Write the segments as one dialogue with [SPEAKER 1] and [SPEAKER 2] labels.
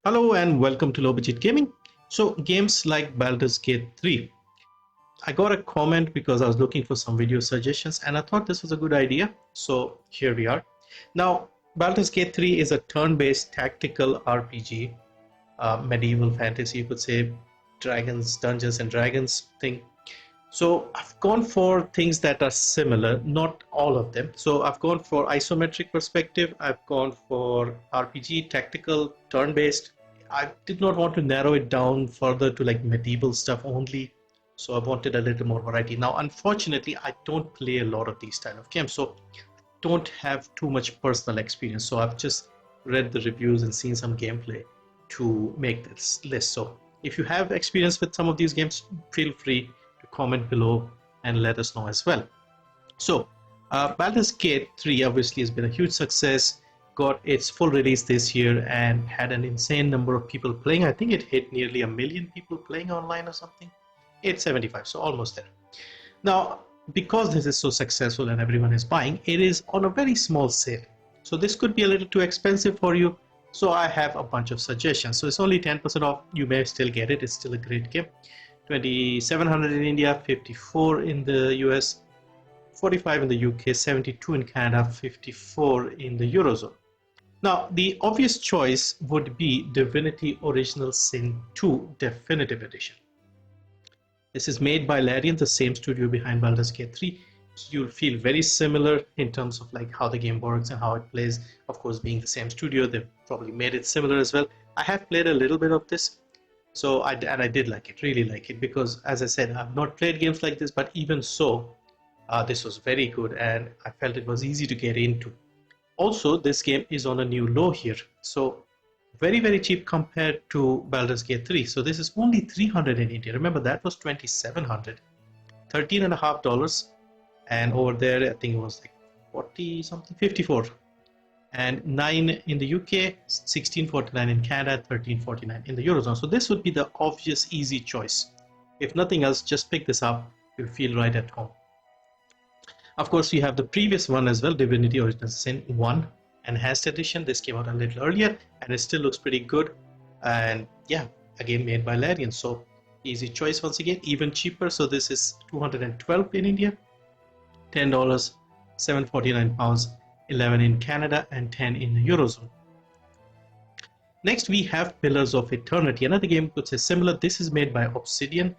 [SPEAKER 1] Hello and welcome to Low Budget Gaming. So games like Baldur's Gate 3. I got a comment because I was looking for some video suggestions and I thought this was a good idea. So here we are. Now Baldur's Gate 3 is a turn-based tactical RPG, medieval fantasy, you could say, dragons, Dungeons and Dragons thing. So I've gone for things that are similar, not all of them. So I've gone for isometric perspective. I've gone for RPG, tactical, turn-based. I did not want to narrow it down further to like medieval stuff only. So I wanted a little more variety. Now, unfortunately, I don't play a lot of these style of games. So don't have too much personal experience. So I've just read the reviews and seen some gameplay to make this list. So if you have experience with some of these games, feel free to comment below and let us know as well. So Baldur's Gate 3 obviously has been a huge success, got its full release this year and had an insane number of people playing. I think it hit nearly 1 million people playing online or something. 875, so almost there. Now, because this is so successful and everyone is buying, it is on a very small sale. So this could be a little too expensive for you. So I have a bunch of suggestions. So it's only 10% off. You may still get it. It's still a great game. 2,700 in India, 54 in the US, 45 in the UK, 72 in Canada, 54 in the Eurozone. Now, the obvious choice would be Divinity Original Sin 2 Definitive Edition. This is made by Larian, the same studio behind Baldur's Gate 3. You'll feel very similar in terms of like how the game works and how it plays. Of course, being the same studio, they've probably made it similar as well. I have played a little bit of this. So I did like it, really like it, because as I said, I've not played games like this, but even so, this was very good and I felt it was easy to get into. Also, this game is on a new low here, so very, very cheap compared to Baldur's Gate 3. So this is only 300 in India. Remember, that was 2,700, $13.50, and over there, I think it was like 40 something, 54. And 9 in the UK, 1649 in Canada, 1349 in the Eurozone. So this would be the obvious easy choice. If nothing else, just pick this up. You'll feel right at home. Of course, you have the previous one as well, Divinity Original Sin 1 Enhanced Edition. This came out a little earlier and it still looks pretty good. And yeah, again made by Larian. So easy choice once again, even cheaper. So this is 212 in India, $10, 749 pounds. 11 in Canada and 10 in the Eurozone. Next we have Pillars of Eternity, another game which is similar. This is made by Obsidian,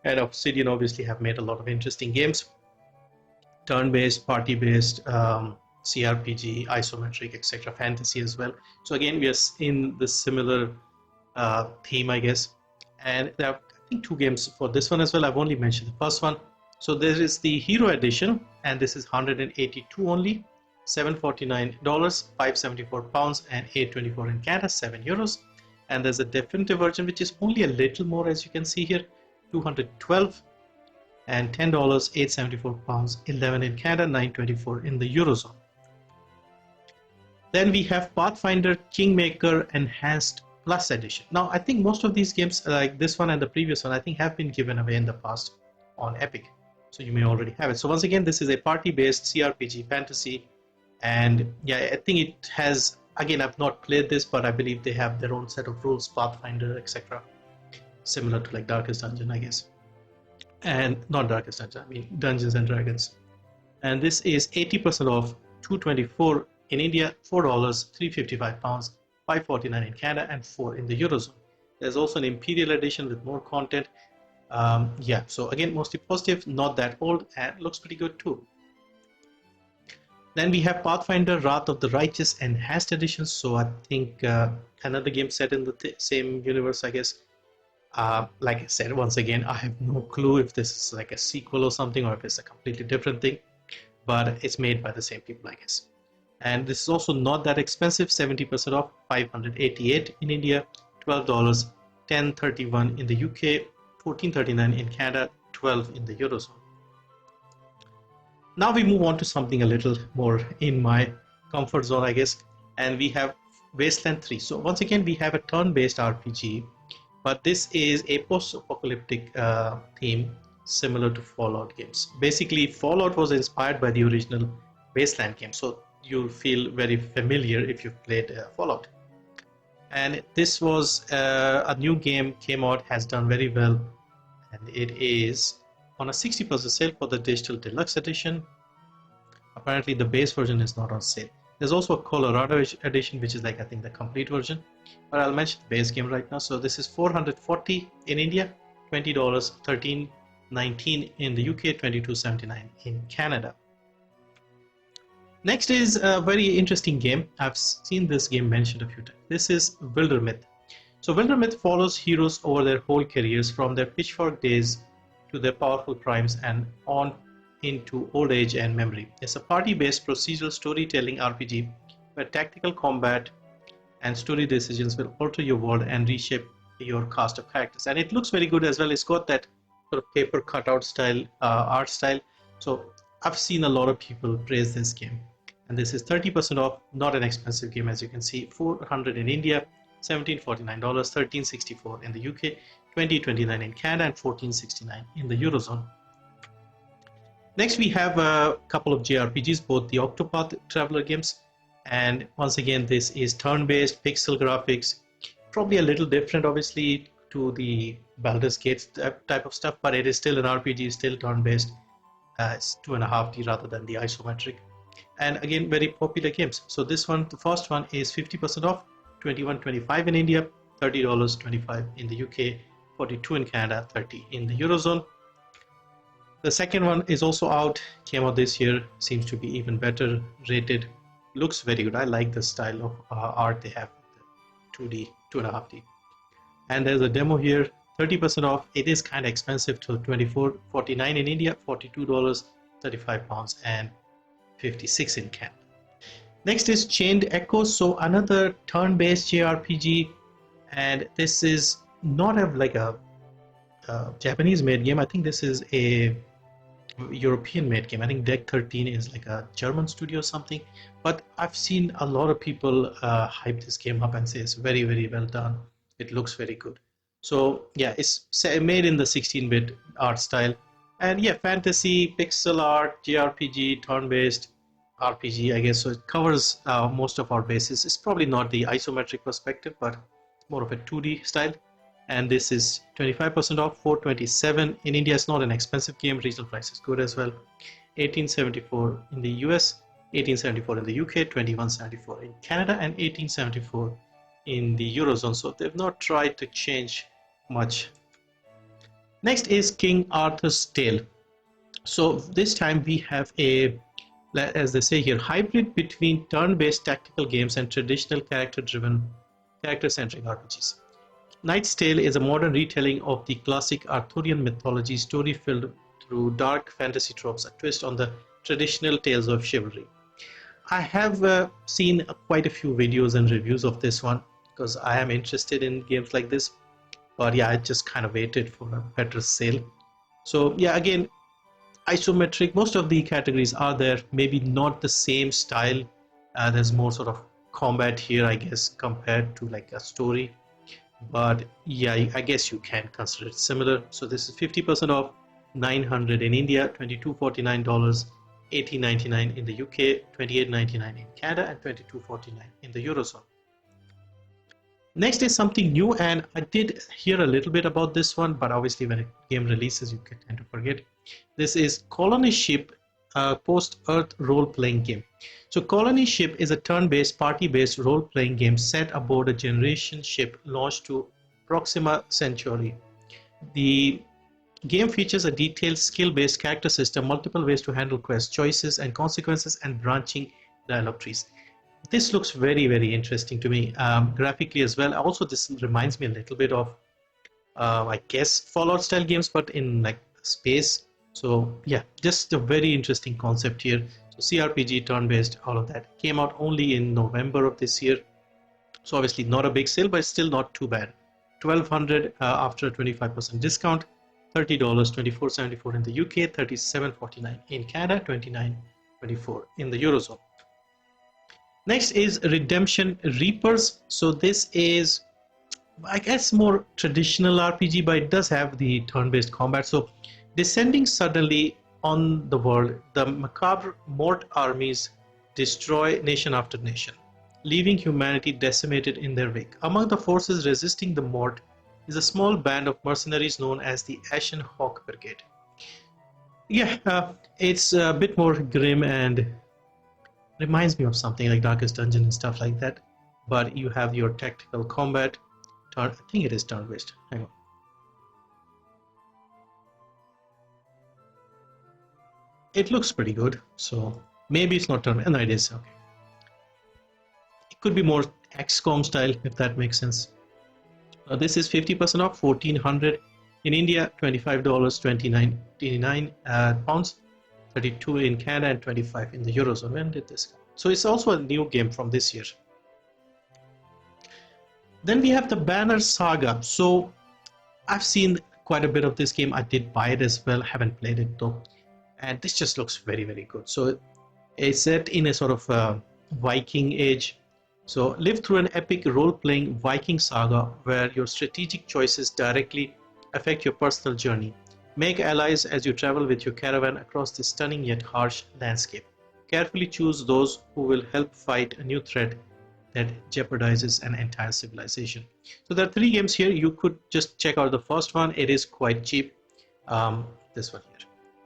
[SPEAKER 1] and Obsidian obviously have made a lot of interesting games, turn-based, party-based, CRPG, isometric, etc., fantasy as well. So again, we are in the similar theme, I guess. And there are, I think, 2 games for this one as well. I've only mentioned the first one. So there is the Hero Edition, and this is 182 only. $749, 574 pounds, and 824 in Canada, 7 euros. And there's a definitive version which is only a little more, as you can see here, 212 and $10, 874 pounds, 11 in Canada, 924 in the Eurozone. Then we have Pathfinder Kingmaker Enhanced Plus Edition. Now I think most of these games, like this one and the previous one, I think have been given away in the past on Epic, so you may already have it. So once again, this is a party-based CRPG fantasy. And yeah, I think it has, again, I've not played this, but I believe they have their own set of rules, Pathfinder, etc. Similar to like Darkest Dungeon, I guess. And not Darkest Dungeon, I mean Dungeons and Dragons. And this is 80% off, 224 in India, $4, 355 pounds, 549 in Canada, and 4 in the Eurozone. There's also an Imperial Edition with more content. Yeah, so again, mostly positive, not that old, and looks pretty good too. Then we have Pathfinder Wrath of the Righteous Enhanced Edition. So I think another game set in the same universe, I guess. Like I said, once again, I have no clue if this is like a sequel or something, or if it's a completely different thing. But it's made by the same people, I guess. And this is also not that expensive, 70% off, 588 in India, $12, 1031 in the UK, 1439 in Canada, 12 in the Eurozone. Now we move on to something a little more in my comfort zone, I guess, and we have Wasteland 3. So once again, we have a turn-based RPG, but this is a post-apocalyptic theme similar to Fallout games. Basically, Fallout was inspired by the original Wasteland game, so you'll feel very familiar if you've played Fallout. And this was a new game, came out, has done very well, and it is on a 60% sale for the digital deluxe edition. Apparently the base version is not on sale. There's also a Colorado edition, which is like, I think, the complete version, but I'll mention the base game right now. So this is $440 in India, $20, $13.19 in the UK, $22.79 in Canada. Next is a very interesting game. I've seen this game mentioned a few times. This is Wildermyth. So Wildermyth follows heroes over their whole careers, from their pitchfork days to their powerful primes and on into old age and memory. It's a party-based procedural storytelling RPG where tactical combat and story decisions will alter your world and reshape your cast of characters. And it looks very good as well. It's got that sort of paper cutout style, art style. So I've seen a lot of people praise this game. And this is 30% off, not an expensive game, as you can see. $400 in India, $17.49, $13.64 in the UK, $20.29 in Canada, and $14.69 in the Eurozone. Next, we have a couple of JRPGs, both the OCTOPATH Traveler games, and once again, this is turn-based pixel graphics, probably a little different, obviously, to the Baldur's Gate type of stuff, but it is still an RPG, still turn-based. It's 2.5D rather than the isometric, and again, very popular games. So this one, the first one, is 50% off, $21.25 in India, $30.25 in the UK, $42 in Canada, $30 in the Eurozone. The second one is also out, came out this year, seems to be even better rated, looks very good. I like the style of art they have, 2D, 2.5D. And there's a demo here, 30% off. It is kind of expensive, to $24.49 in India, $42, 35 pounds, and 56 in Canada. Next is Chained Echoes, so another turn-based JRPG, and this is not a Japanese-made game. I think this is a European-made game. I think Deck 13 is like a German studio or something, but I've seen a lot of people hype this game up and say it's very, very well done. It looks very good. So yeah, it's made in the 16-bit art style, and yeah, fantasy, pixel art, JRPG, turn-based RPG, I guess. So it covers most of our bases. It's probably not the isometric perspective, but more of a 2D style. And this is 25% off, $427 in India. It's not an expensive game. Retail price is good as well. $18.74 in the US, $18.74 in the UK, $21.74 in Canada, and $18.74 in the Eurozone. So they've not tried to change much. Next is King Arthur's Tale. So this time we have a, as they say here, hybrid between turn-based tactical games and traditional character-centric RPGs. Knight's Tale is a modern retelling of the classic Arthurian mythology, story filled through dark fantasy tropes, a twist on the traditional tales of chivalry. I have seen quite a few videos and reviews of this one because I am interested in games like this, but yeah, I just kind of waited for a better sale. So yeah, again, isometric, most of the categories are there, maybe not the same style. There's more sort of combat here, I guess, compared to like a story. But yeah, I guess you can consider it similar. So this is 50% off, $900 in India, $22.49, $18.99 in the UK, $28.99 in Canada, and $22.49 in the Eurozone. Next is something new, and I did hear a little bit about this one, but obviously when a game releases, you can tend to forget. This is Colony Ship, post-Earth role-playing game. So Colony Ship is a turn-based, party-based role-playing game set aboard a generation ship launched to Proxima Centauri. The game features a detailed skill-based character system, multiple ways to handle quest choices and consequences, and branching dialogue trees. This looks very, very interesting to me, graphically as well. Also, this reminds me a little bit of, I guess, Fallout style games, but in like space. So yeah, just a very interesting concept here. So CRPG, turn-based, all of that. Came out only in November of this year. So obviously not a big sale, but still not too bad. $1,200 after a 25% discount. $30, $24.74 in the UK, $37.49 in Canada, $29.24 in the Eurozone. Next is Redemption Reapers. So this is, I guess, more traditional RPG, but it does have the turn-based combat. So descending suddenly on the world, the macabre Mort armies destroy nation after nation. leaving humanity decimated in their wake. Among the forces resisting the Mort is a small band of mercenaries known as the Ashen Hawk Brigade. Yeah, it's a bit more grim and reminds me of something like Darkest Dungeon and stuff like that. But you have your tactical combat. I think it is turn-based. Hang on. It looks pretty good, so maybe it's not turn-based. No, it is. Okay. It could be more XCOM style, if that makes sense. This is 50% off, 1400 in India, $25, 29.99 pounds, 32 in Canada, and 25 in the Eurozone. When did this come? So it's also a new game from this year. Then we have the Banner Saga. So I've seen quite a bit of this game. I did buy it as well, haven't played it though. And this just looks very, very good. So it's set in a sort of Viking age. So live through an epic role-playing Viking saga where your strategic choices directly affect your personal journey. Make allies as you travel with your caravan across this stunning yet harsh landscape. Carefully choose those who will help fight a new threat that jeopardizes an entire civilization. So there are 3 games here. You could just check out the first one. It is quite cheap. This one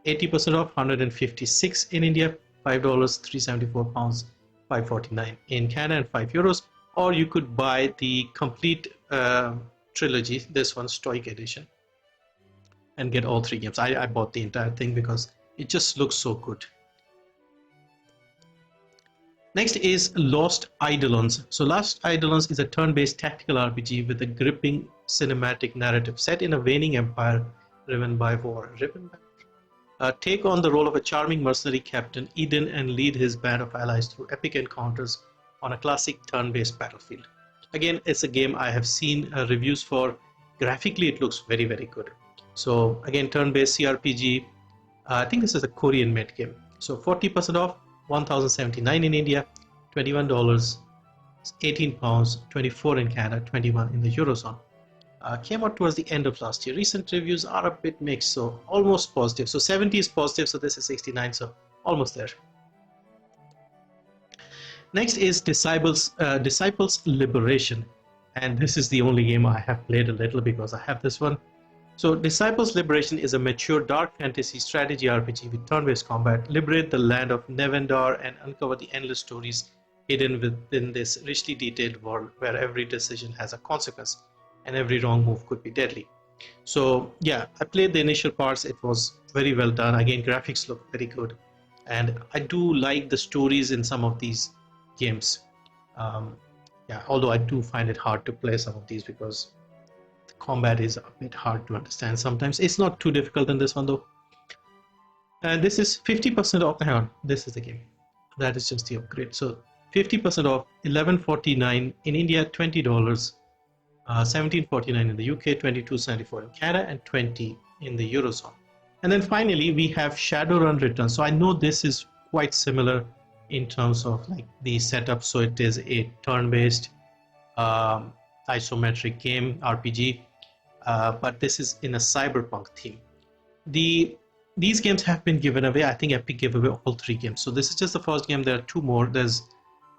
[SPEAKER 1] here, 80% off, 156 in India, $5, 374 pounds, 549 in Canada, and €5. Or you could buy the complete trilogy, this one, Stoic Edition, and get all 3 games. I bought the entire thing because it just looks so good. Next is Lost Eidolons. So Lost Eidolons is a turn-based tactical RPG with a gripping cinematic narrative set in a waning empire driven by war. Take on the role of a charming mercenary captain, Eden, and lead his band of allies through epic encounters on a classic turn-based battlefield. Again, it's a game I have seen reviews for. Graphically, it looks very, very good. So again, turn-based CRPG. I think this is a Korean-made game. So 40% off, 1079 in India, $21, 18 pounds, 24 in Canada, 21 in the Eurozone. Came out towards the end of last year. Recent reviews are a bit mixed, so almost positive. So 70 is positive, so this is 69, so almost there. Next is Disciples Liberation, and this is the only game I have played a little because I have this one. So Disciples Liberation is a mature dark fantasy strategy RPG with turn-based combat. Liberate the land of Nevendar and uncover the endless stories hidden within this richly detailed world where every decision has a consequence and every wrong move could be deadly. So yeah, I played the initial parts. It was very well done. Again, graphics look very good, and I do like the stories in some of these games. Yeah, although I do find it hard to play some of these because the combat is a bit hard to understand sometimes. It's not too difficult in this one though. And this is 50% off. Hang on, this is the game. That is just the upgrade. So 50% off, $11.49 in India, $20. $17.49 in the UK, $22.74 in Canada, and 20 in the Eurozone. And then finally, we have Shadowrun Returns. So I know this is quite similar in terms of like the setup. So it is a turn-based isometric game, RPG, but this is in a cyberpunk theme. These games have been given away. I think Epic gave away all 3 games. So this is just the first game. There are 2 more. There's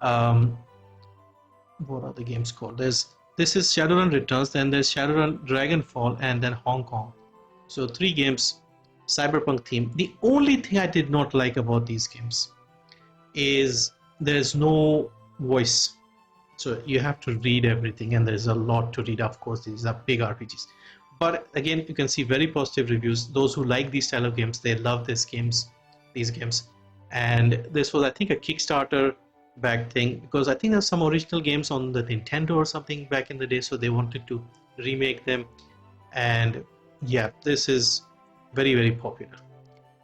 [SPEAKER 1] what are the games called? This is Shadowrun Returns, then there's Shadowrun Dragonfall, and then Hong Kong. So 3 games, cyberpunk theme. The only thing I did not like about these games is there's no voice. So you have to read everything, and there's a lot to read. Of course, these are big RPGs. But again, you can see very positive reviews. Those who like these style of games, they love these games. And this was, I think, a Kickstarter back thing, because I think there's some original games on the Nintendo or something back in the day, so they wanted to remake them. And yeah, this is very, very popular.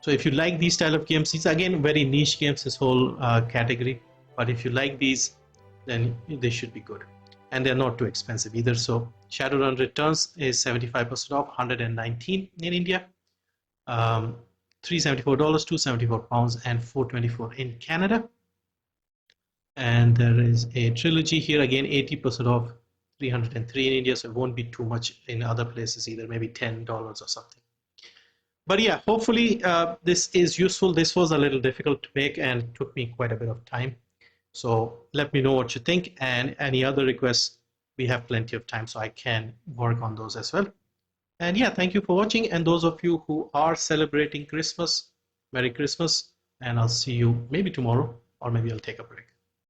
[SPEAKER 1] So if you like these style of games, these are again very niche games, this whole category, but if you like these, then they should be good, and they're not too expensive either. So Shadowrun Returns is 75% off, 119 in India, $374, 274 pounds, and 424 in Canada. And there is a trilogy here, again 80% off, 303 in India, so it won't be too much in other places either, maybe $10 or something. But yeah, hopefully this is useful. This was a little difficult to make and took me quite a bit of time. So let me know what you think, and any other requests. We have plenty of time, so I can work on those as well. And yeah, thank you for watching. And those of you who are celebrating Christmas, Merry Christmas. And I'll see you maybe tomorrow, or maybe I'll take a break.